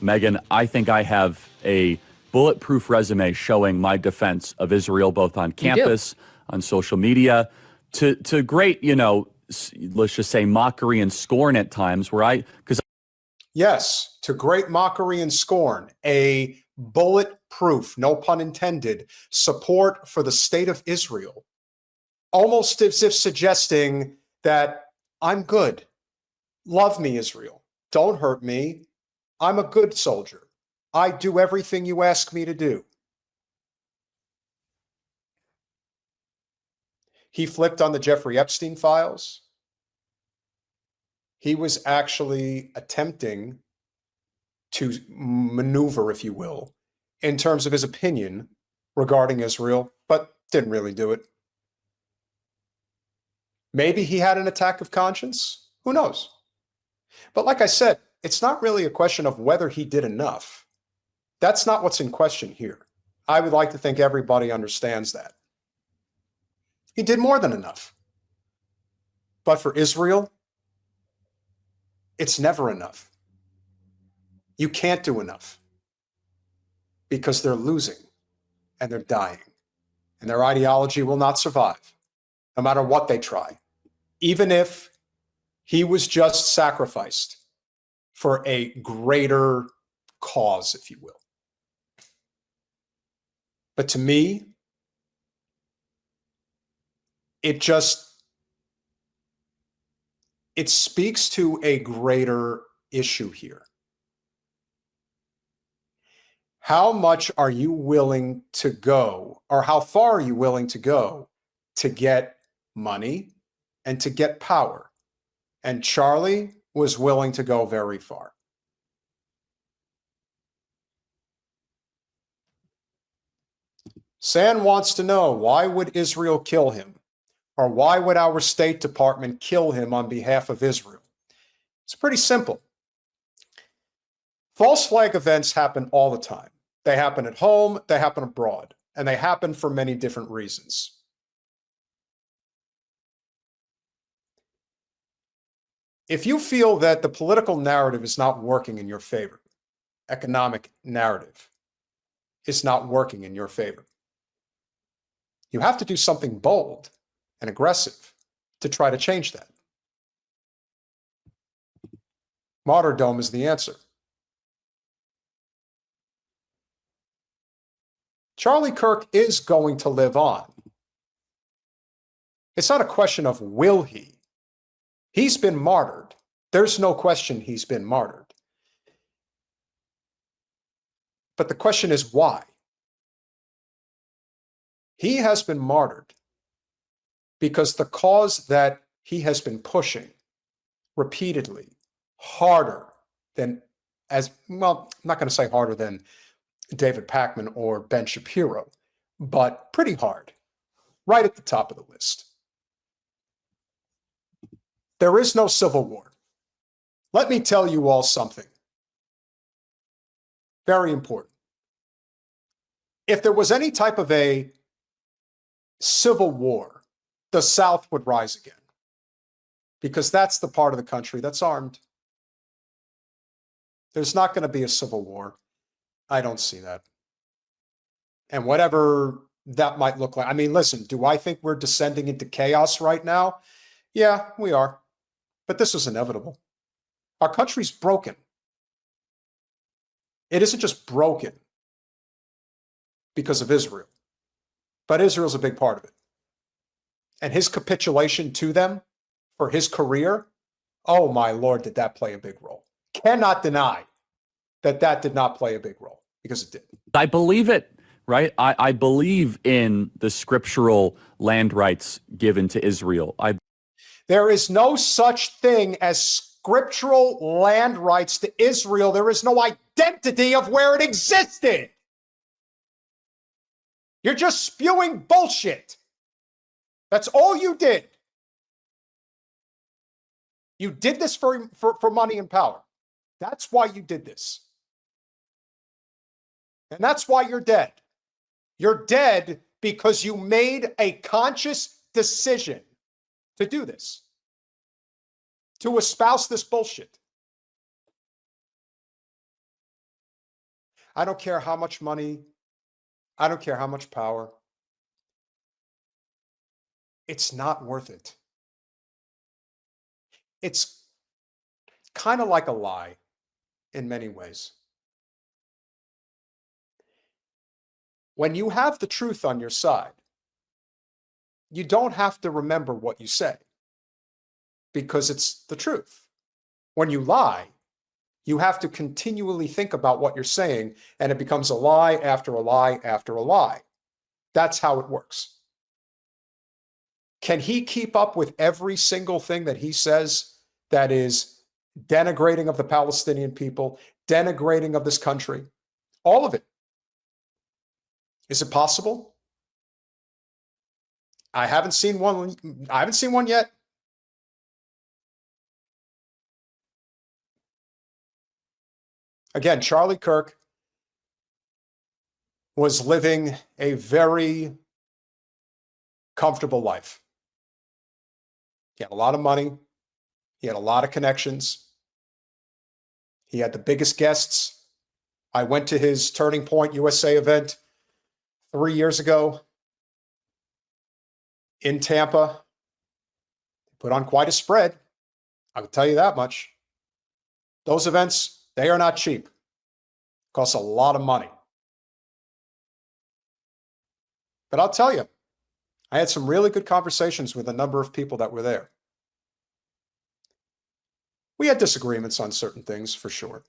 Megyn, I think I have a bulletproof resume showing my defense of Israel, both on campus, on social media, to great, let's just say mockery and scorn at times Yes, to great mockery and scorn, a bulletproof, no pun intended, support for the state of Israel, almost as if suggesting that I'm good. Love me, Israel. Don't hurt me. I'm a good soldier. I do everything you ask me to do. He flipped on the Jeffrey Epstein files. He was actually attempting to maneuver, if you will, in terms of his opinion regarding Israel, but didn't really do it. Maybe he had an attack of conscience. Who knows? But like I said, it's not really a question of whether he did enough. That's not what's in question here. I would like to think everybody understands that. He did more than enough. But for Israel, it's never enough. You can't do enough because they're losing and they're dying, and their ideology will not survive no matter what they try, even if he was just sacrificed for a greater cause, if you will. But to me, it speaks to a greater issue here. How much are you willing to go, or how far are you willing to go to get money and to get power? And Charlie was willing to go very far. San wants to know, why would Israel kill him? Or why would our State Department kill him on behalf of Israel? It's pretty simple. False flag events happen all the time. They happen at home, they happen abroad, and they happen for many different reasons. If you feel that the political narrative is not working in your favor, economic narrative is not working in your favor, you have to do something bold and aggressive to try to change that. Martyrdom is the answer. Charlie Kirk is going to live on. It's not a question of will he. He's been martyred. There's no question he's been martyred. But the question is why? He has been martyred because the cause that he has been pushing repeatedly, harder than, I'm not going to say harder than David Pakman or Ben Shapiro, but pretty hard, right at the top of the list. There is no civil war. Let me tell you all something very important. If there was any type of a civil war, the South would rise again, because that's the part of the country that's armed. There's not going to be a civil war. I don't see that. And whatever that might look like. I mean, listen, do I think we're descending into chaos right now? Yeah, we are. But this is inevitable. Our country's broken. It isn't just broken because of Israel, but Israel's a big part of it. And his capitulation to them for his career, oh my Lord, did that play a big role. Cannot deny that that did not play a big role, because it did. I believe it, right? I believe in the scriptural land rights given to Israel. There is no such thing as scriptural land rights to Israel. There is no identity of where it existed. You're just spewing bullshit. That's all you did. You did this for money and power. That's why you did this. And that's why you're dead. You're dead because you made a conscious decision to do this, to espouse this bullshit. I don't care how much money, I don't care how much power. It's not worth it. It's kind of like a lie in many ways. When you have the truth on your side, you don't have to remember what you say because it's the truth. When you lie, you have to continually think about what you're saying, and it becomes a lie after a lie after a lie. That's how it works. Can he keep up with every single thing that he says that is denigrating of the Palestinian people, denigrating of this country? All of it. Is it possible? I haven't seen one. I haven't seen one yet. Again, Charlie Kirk was living a very comfortable life. He had a lot of money. He had a lot of connections. He had the biggest guests. I went to his Turning Point USA event 3 years ago in Tampa. Put on quite a spread. I can tell you that much. Those events, they are not cheap. Costs a lot of money. But I'll tell you, I had some really good conversations with a number of people that were there. We had disagreements on certain things, for sure.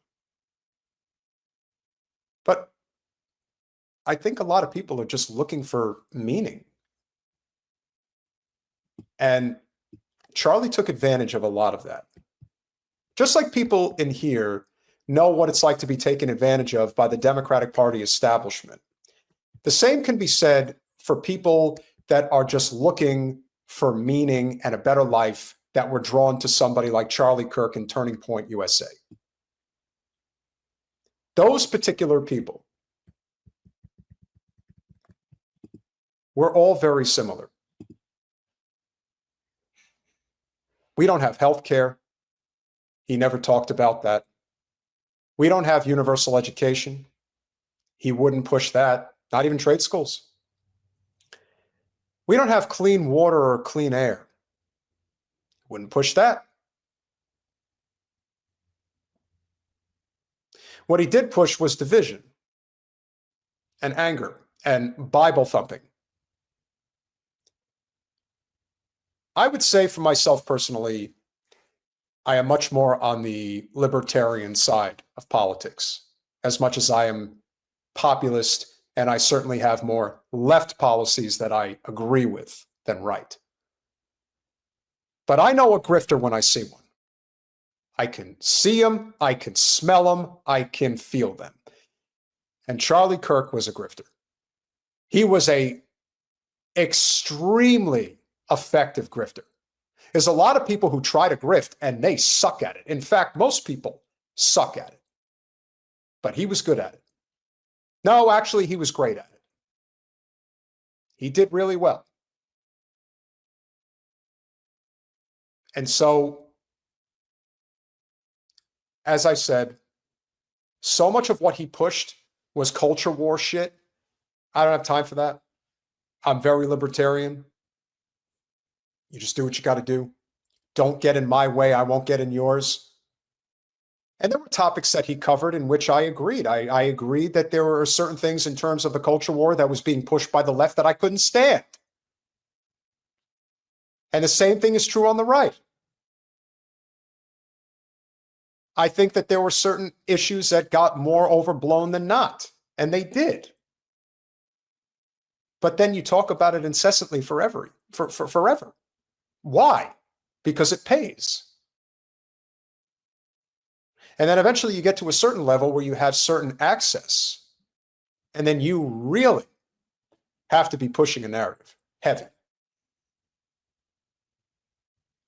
But I think a lot of people are just looking for meaning. And Charlie took advantage of a lot of that. Just like people in here know what it's like to be taken advantage of by the Democratic Party establishment. The same can be said for people that are just looking for meaning and a better life that were drawn to somebody like Charlie Kirk and Turning Point USA. Those particular people were all very similar. We don't have health care. He never talked about that. We don't have universal education. He wouldn't push that, not even trade schools. We don't have clean water or clean air. Wouldn't push that. What he did push was division and anger and Bible thumping. I would say for myself personally, I am much more on the libertarian side of politics, as much as I am populist, and I certainly have more left policies that I agree with than right. But I know a grifter when I see one. I can see them, I can smell them, I can feel them. And Charlie Kirk was a grifter. He was a extremely effective grifter. There's a lot of people who try to grift and they suck at it. In fact, most people suck at it. But he was good at it. No, actually, he was great at it. He did really well. And so, as I said, so much of what he pushed was culture war shit. I don't have time for that. I'm very libertarian. You just do what you got to do. Don't get in my way. I won't get in yours. And there were topics that he covered in which I agreed. I agreed that there were certain things in terms of the culture war that was being pushed by the left that I couldn't stand. And the same thing is true on the right. I think that there were certain issues that got more overblown than not, and they did. But then you talk about it incessantly forever. Why? Because it pays. And then eventually you get to a certain level where you have certain access, and then you really have to be pushing a narrative heavy.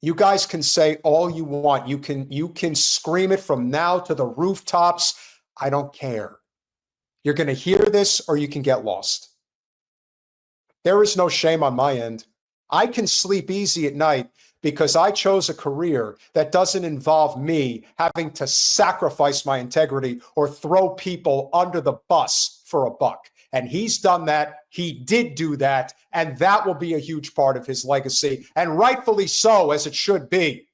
You guys can say all you want. You can scream it from now to the rooftops. I don't care. You're going to hear this or you can get lost. There is no shame on my end. I can sleep easy at night because I chose a career that doesn't involve me having to sacrifice my integrity or throw people under the bus for a buck. And he's done that. He did do that. And that will be a huge part of his legacy, and rightfully so, as it should be.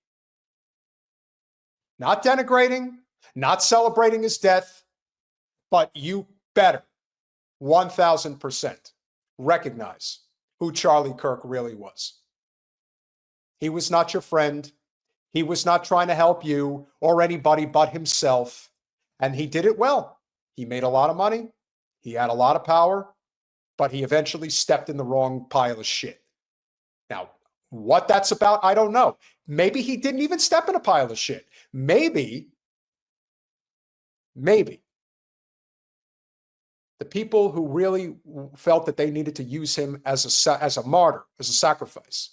Not denigrating, not celebrating his death, but you better 1000% recognize who Charlie Kirk really was. He was not your friend. He was not trying to help you or anybody but himself. And he did it well. He made a lot of money. He had a lot of power, but he eventually stepped in the wrong pile of shit. Now, what that's about, I don't know. Maybe he didn't even step in a pile of shit. Maybe the people who really felt that they needed to use him as a martyr, as a sacrifice,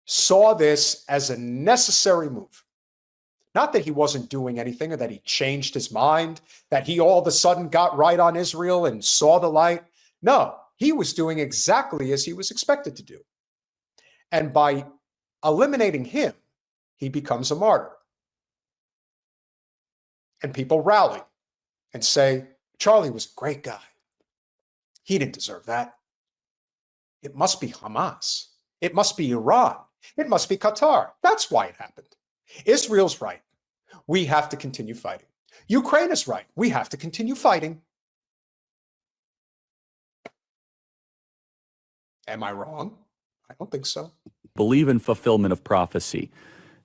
saw this as a necessary move. Not that he wasn't doing anything or that he changed his mind, that he all of a sudden got right on Israel and saw the light. No, he was doing exactly as he was expected to do. And by eliminating him, he becomes a martyr. And people rally and say, Charlie was a great guy. He didn't deserve that. It must be Hamas. It must be Iran. It must be Qatar. That's why it happened. Israel's right. We have to continue fighting. Ukraine is right. We have to continue fighting. Am I wrong? I don't think so. Believe in fulfillment of prophecy.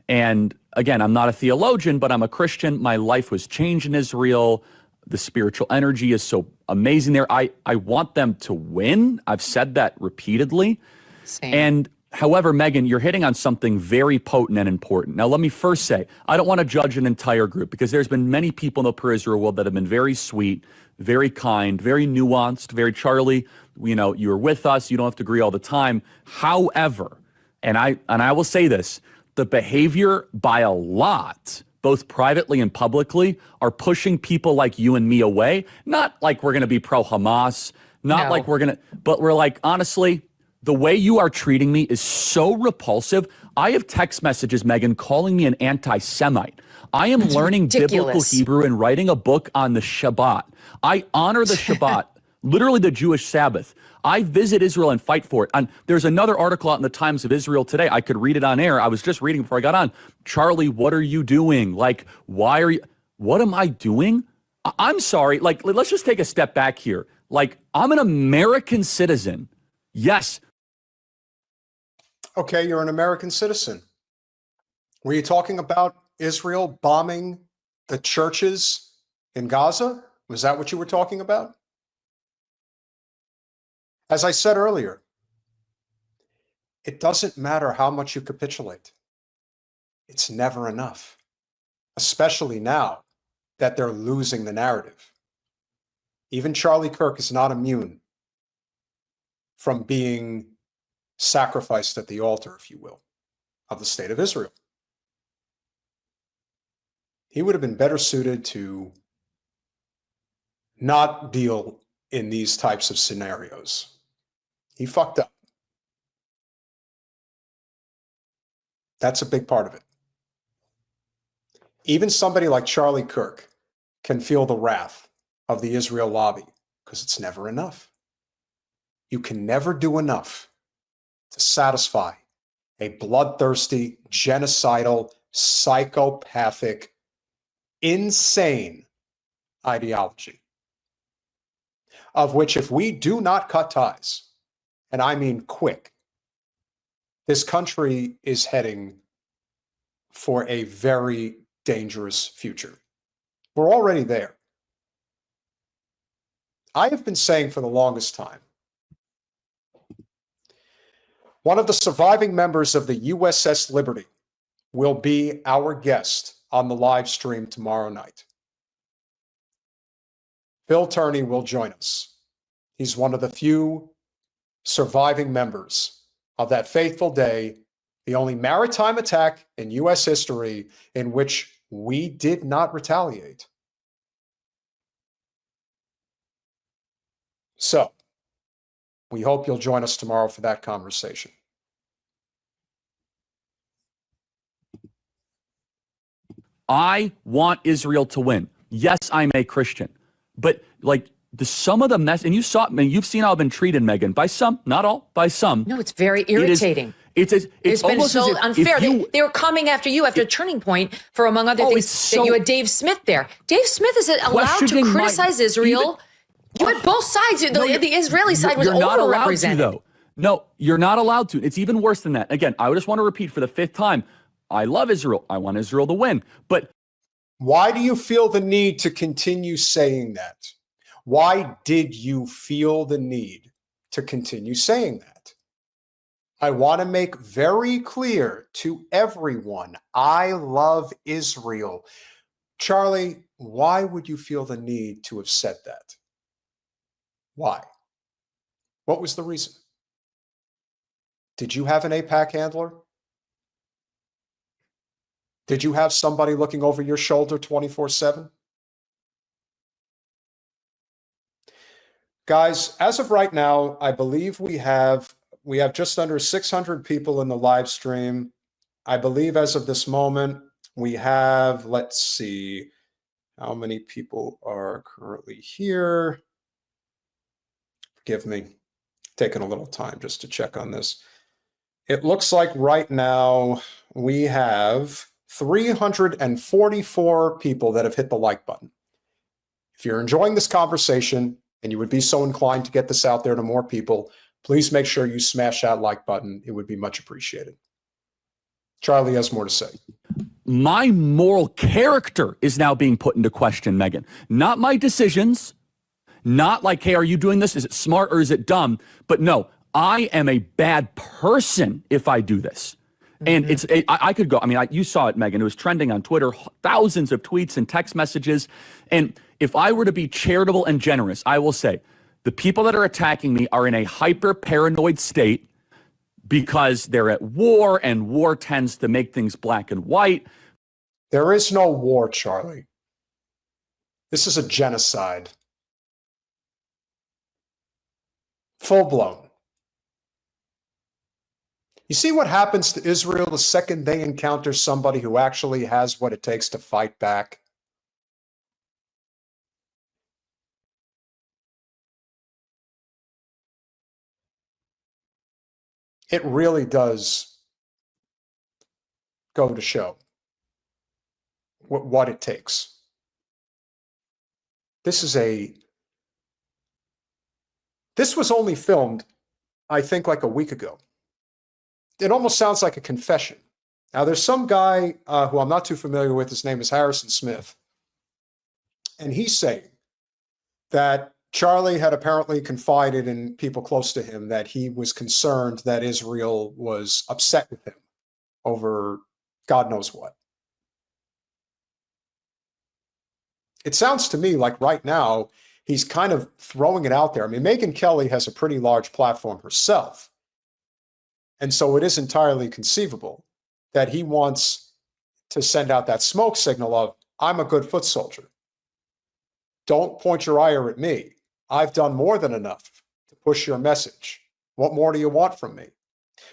And again, I'm not a theologian, but I'm a Christian. My life was changed in Israel. The spiritual energy is so amazing there. I want them to win. I've said that repeatedly. Same. And however, Megyn, you're hitting on something very potent and important. Now, let me first say, I don't want to judge an entire group, because there's been many people in the pro-Israel world that have been very sweet, very kind, very nuanced, very Charlie, you know, you're with us. You don't have to agree all the time. However, and I will say this, the behavior by a lot, both privately and publicly, are pushing people like you and me away. Not like we're going to be pro-Hamas, not like we're going to, but we're like, honestly, the way you are treating me is so repulsive. I have text messages, Megyn, calling me an anti-Semite. I am learning biblical Hebrew and writing a book on the Shabbat. I honor the Shabbat, literally the Jewish Sabbath. I visit Israel and fight for it. And there's another article out in the Times of Israel today. I could read it on air. I was just reading before I got on. Charlie, what are you doing? Like, why are you, what am I doing? I'm sorry. Like, let's just take a step back here. Like, I'm an American citizen. Yes. Okay, you're an American citizen. Were you talking about Israel bombing the churches in Gaza? Was that what you were talking about? As I said earlier, it doesn't matter how much you capitulate. It's never enough, especially now that they're losing the narrative. Even Charlie Kirk is not immune from being sacrificed at the altar, if you will, of the state of Israel. He would have been better suited to not deal in these types of scenarios. He fucked up. That's a big part of it. Even somebody like Charlie Kirk can feel the wrath of the Israel lobby, because it's never enough. You can never do enough to satisfy a bloodthirsty, genocidal, psychopathic, insane ideology, of which, if we do not cut ties, and I mean quick, this country is heading for a very dangerous future. We're already there. I have been saying for the longest time, one of the surviving members of the USS Liberty will be our guest on the live stream tomorrow night. Phil Turney will join us. He's one of the few surviving members of that fateful day, the only maritime attack in U.S. history in which we did not retaliate. So, we hope you'll join us tomorrow for that conversation. I want Israel to win. Yes, I'm a Christian, but like some of the mess, and you've seen how I've been treated, Megyn, by some, not all, by some. No, it's very irritating. It's been so unfair. They were coming after you after a turning point for, among other things, that you had Dave Smith there. Dave Smith is allowed to criticize Israel. You had both sides. The Israeli side was overrepresented. Though. No, you're not allowed to. It's even worse than that. Again, I just want to repeat for the 5th time. I love Israel. I want Israel to win. But why do you feel the need to continue saying that? Why did you feel the need to continue saying that? I want to make very clear to everyone, I love Israel. Charlie, why would you feel the need to have said that? Why? What was the reason? Did you have an AIPAC handler? Did you have somebody looking over your shoulder 24/7? Guys, as of right now, I believe we have just under 600 people in the live stream. I believe as of this moment, we have, let's see, how many people are currently here. Forgive me, taking a little time just to check on this. It looks like right now we have 344 people that have hit the like button. If you're enjoying this conversation and you would be so inclined to get this out there to more people, please make sure you smash that like button. It would be much appreciated. Charlie has more to say. My moral character is now being put into question, Megyn. Not my decisions, not like, hey, are you doing this? Is it smart or is it dumb? But no, I am a bad person if I do this. And I could go, you saw it, Megyn. It was trending on Twitter, thousands of tweets and text messages. And if I were to be charitable and generous, I will say the people that are attacking me are in a hyper paranoid state because they're at war, and war tends to make things black and white. There is no war, Charlie. This is a genocide. Full blown. You see what happens to Israel the second they encounter somebody who actually has what it takes to fight back? It really does go to show what it takes. This was only filmed, I think, like a week ago. It almost sounds like a confession. Now, there's some guy who I'm not too familiar with. His name is Harrison Smith. And he's saying that Charlie had apparently confided in people close to him that he was concerned that Israel was upset with him over God knows what. It sounds to me like right now he's kind of throwing it out there. Megyn Kelly has a pretty large platform herself. And so it is entirely conceivable that he wants to send out that smoke signal of, I'm a good foot soldier. Don't point your ire at me. I've done more than enough to push your message. What more do you want from me?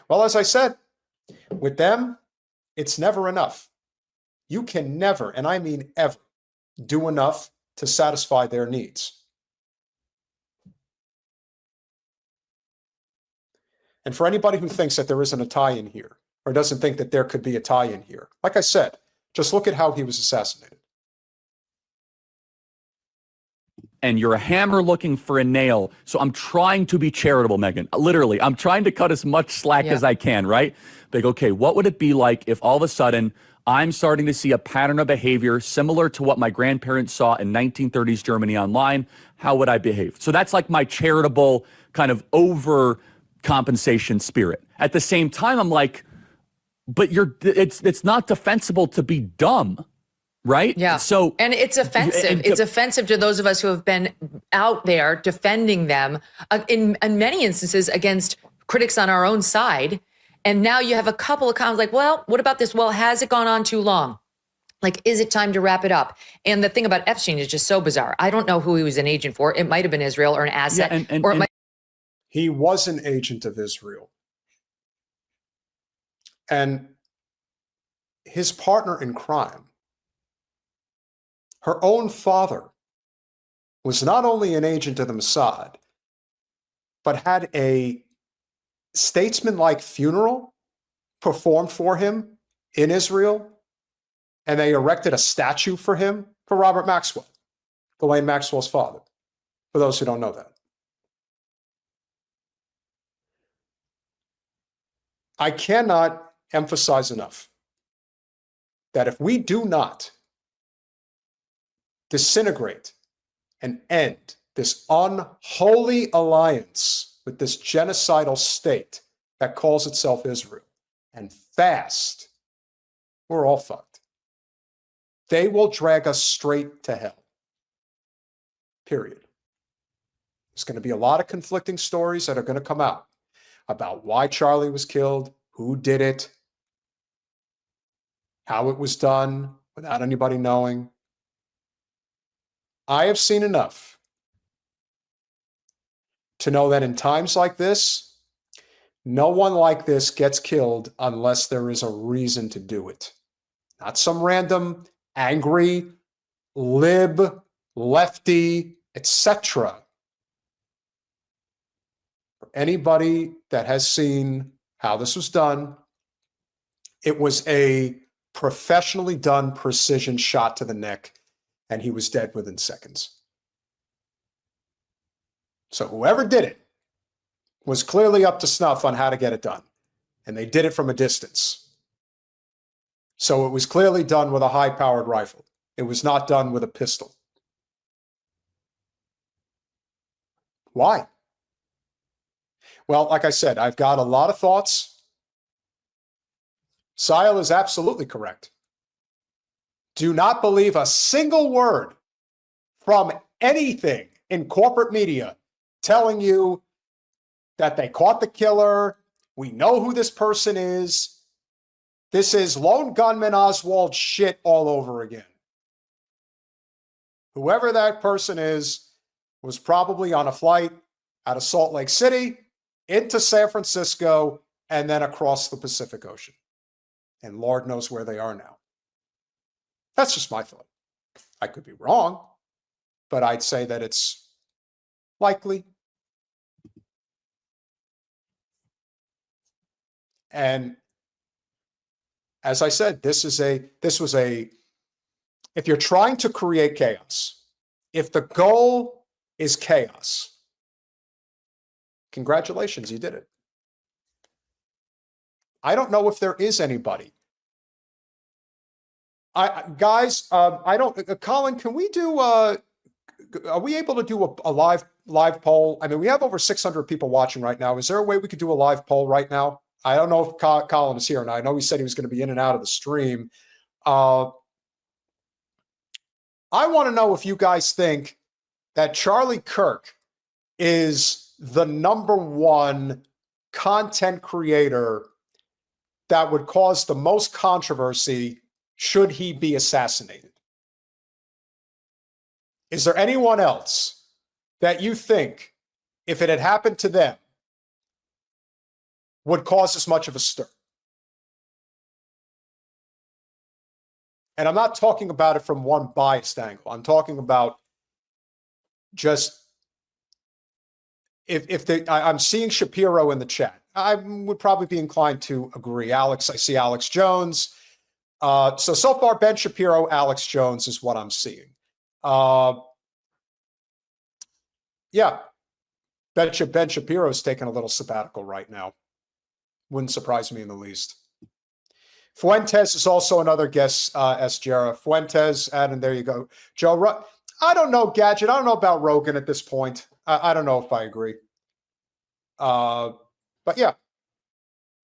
Well, as I said, with them, it's never enough. You can never, and I mean ever, do enough to satisfy their needs. And for anybody who thinks that there isn't a tie-in here, or doesn't think that there could be a tie-in here, like I said, just look at how he was assassinated. And you're a hammer looking for a nail. So I'm trying to be charitable, Megyn. Literally, I'm trying to cut as much slack as I can, right? Like, okay, what would it be like if all of a sudden I'm starting to see a pattern of behavior similar to what my grandparents saw in 1930s Germany online? How would I behave? So that's like my charitable kind of overcompensation spirit. At the same time, I'm like, but it's not defensible to be dumb. Right? Yeah. So, and it's offensive. It's offensive to those of us who have been out there defending them in many instances against critics on our own side. And now you have a couple of comments like, well, what about this? Well, has it gone on too long? Like, is it time to wrap it up? And the thing about Epstein is just so bizarre. I don't know who he was an agent for. It might have been Israel or an asset. He was an agent of Israel. And his partner in crime Her own father was not only an agent of the Mossad, but had a statesman-like funeral performed for him in Israel, and they erected a statue for him, for Robert Maxwell, Ghislaine Maxwell's father, for those who don't know that. I cannot emphasize enough that if we do not disintegrate and end this unholy alliance with this genocidal state that calls itself Israel, and fast, we're all fucked. They will drag us straight to hell. Period. There's going to be a lot of conflicting stories that are going to come out about why Charlie was killed, who did it, how it was done without anybody knowing. I have seen enough to know that in times like this, no one like this gets killed unless there is a reason to do it. Not some random angry, lib, lefty, etc. For anybody that has seen how this was done, it was a professionally done precision shot to the neck, and he was dead within seconds. So whoever did it was clearly up to snuff on how to get it done, and they did it from a distance. So it was clearly done with a high-powered rifle. It was not done with a pistol. Why? Well, like I said, I've got a lot of thoughts. Sile is absolutely correct. Do not believe a single word from anything in corporate media telling you that they caught the killer, we know who this person is. This is lone gunman Oswald shit all over again. Whoever that person is was probably on a flight out of Salt Lake City into San Francisco and then across the Pacific Ocean. And Lord knows where they are now. That's just my thought. I could be wrong, but I'd say that it's likely. And as I said, this was a, if you're trying to create chaos, if the goal is chaos, congratulations, you did it. I don't know if there is anybody. Guys, I don't, Colin, can we do, are we able to do a live poll? I mean, we have over 600 people watching right now. Is there a way we could do a live poll right now? I don't know if Colin is here, and I know he said he was going to be in and out of the stream. I want to know if you guys think that Charlie Kirk is the #1 content creator that would cause the most controversy should he be assassinated. Is there anyone else that you think, if it had happened to them, would cause as much of a stir? And I'm not talking about it from one biased angle. I'm talking about just I'm seeing Shapiro in the chat. I would probably be inclined to agree. I see Alex Jones. So far, Ben Shapiro, Alex Jones is what I'm seeing. Yeah, Ben Shapiro's taking a little sabbatical right now. Wouldn't surprise me in the least. Fuentes is also another guest, Jera. Fuentes, and there you go. Joe, I don't know, Gadget. I don't know about Rogan at this point. I don't know if I agree. But yeah,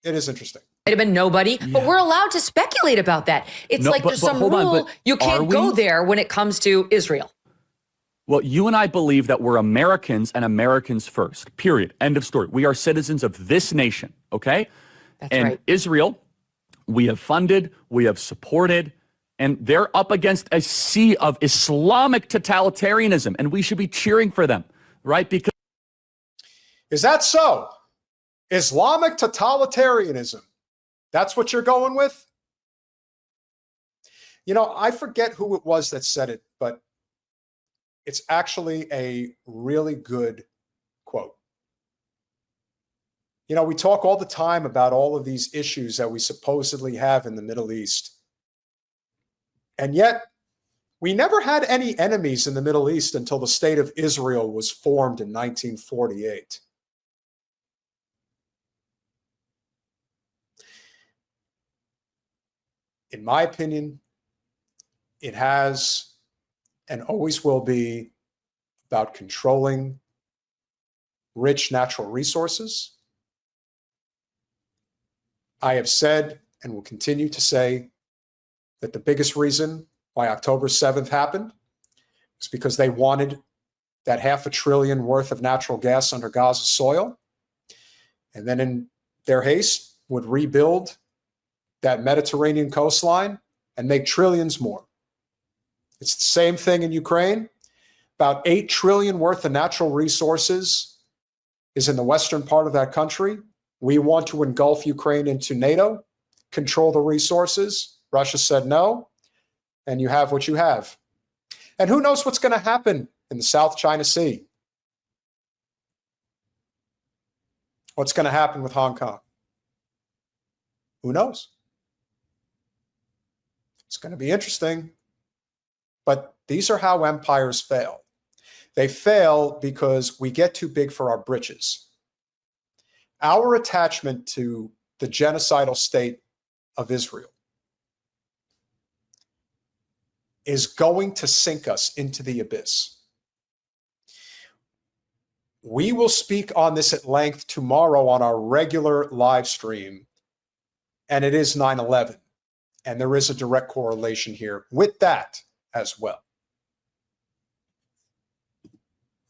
it is interesting. Might have been nobody, but we're allowed to speculate about that. It's like there's some rule you can't go there when it comes to Israel. Well, you and I believe that we're Americans and Americans first, period. End of story. We are citizens of this nation, okay? That's right. Israel, we have funded, we have supported, and they're up against a sea of Islamic totalitarianism, and we should be cheering for them, right? Because is that so? Islamic totalitarianism. That's what you're going with? You know, I forget who it was that said it, but it's actually a really good quote. You know, we talk all the time about all of these issues that we supposedly have in the Middle East. And yet, we never had any enemies in the Middle East until the State of Israel was formed in 1948. In my opinion, it has and always will be about controlling rich natural resources. I have said and will continue to say that the biggest reason why October 7th happened was because they wanted that $500 billion worth of natural gas under Gaza's soil, and then in their haste would rebuild that Mediterranean coastline and make trillions more. It's the same thing in Ukraine. About $8 trillion worth of natural resources is in the western part of that country. We want to engulf Ukraine into NATO, control the resources. Russia said no, and you have what you have. And who knows what's going to happen in the South China Sea? What's going to happen with Hong Kong? Who knows? It's going to be interesting. But these are how empires fail. They fail because we get too big for our britches. Our attachment to the genocidal state of Israel is going to sink us into the abyss. We will speak on this at length tomorrow on our regular live stream, and it is 9/11, and there is a direct correlation here with that as well.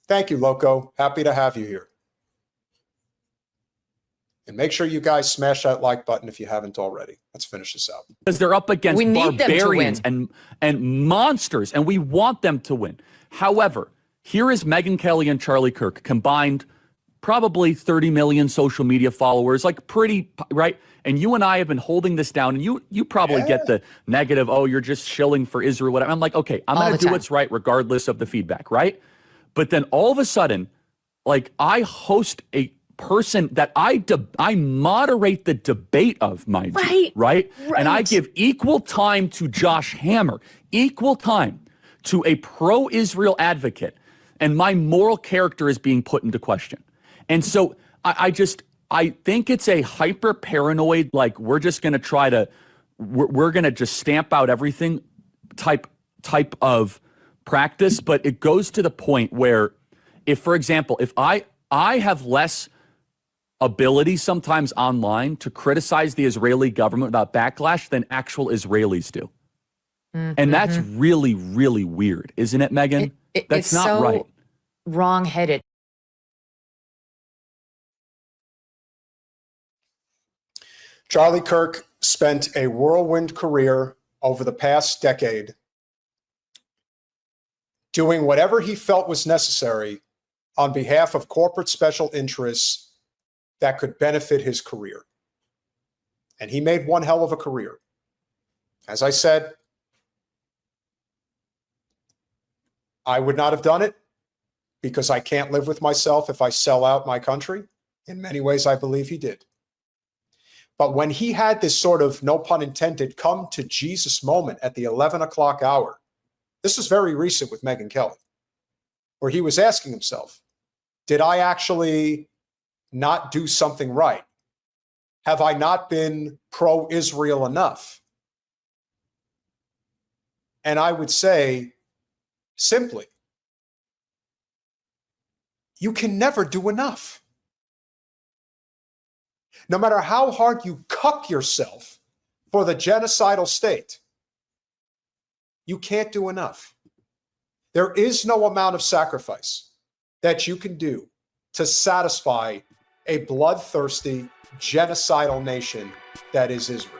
Thank you, Loco. Happy to have you here. And make sure you guys smash that like button if you haven't already. Let's finish this out. Because they're up against barbarians and monsters, and we want them to win. However, here is Megyn Kelly and Charlie Kirk combined, probably 30 million social media followers, like pretty, right? And you and I have been holding this down, and you probably get the negative, oh, you're just shilling for Israel, whatever. I'm like, okay, I'm going to do what's right regardless of the feedback, right? But then all of a sudden, like, I host a person that I moderate the debate of, mind you, right? And I give equal time to Josh Hammer, equal time to a pro-Israel advocate, and my moral character is being put into question. And so I think it's a hyper paranoid, like, we're just going to try to, we're going to just stamp out everything type of practice. But it goes to the point where, if, for example, if I have less ability sometimes online to criticize the Israeli government without backlash than actual Israelis do. And that's really, really weird, isn't it, Megyn? That's not so right. Wrong-headed. Charlie Kirk spent a whirlwind career over the past decade doing whatever he felt was necessary on behalf of corporate special interests that could benefit his career. And he made one hell of a career. As I said, I would not have done it because I can't live with myself if I sell out my country. In many ways, I believe he did. But when he had this sort of, no pun intended, come to Jesus moment at the 11 o'clock hour, this was very recent with Megyn Kelly, where he was asking himself, did I actually not do something right? Have I not been pro-Israel enough? And I would say, simply, you can never do enough. No matter how hard you cuck yourself for the genocidal state, you can't do enough. There is no amount of sacrifice that you can do to satisfy a bloodthirsty, genocidal nation that is Israel.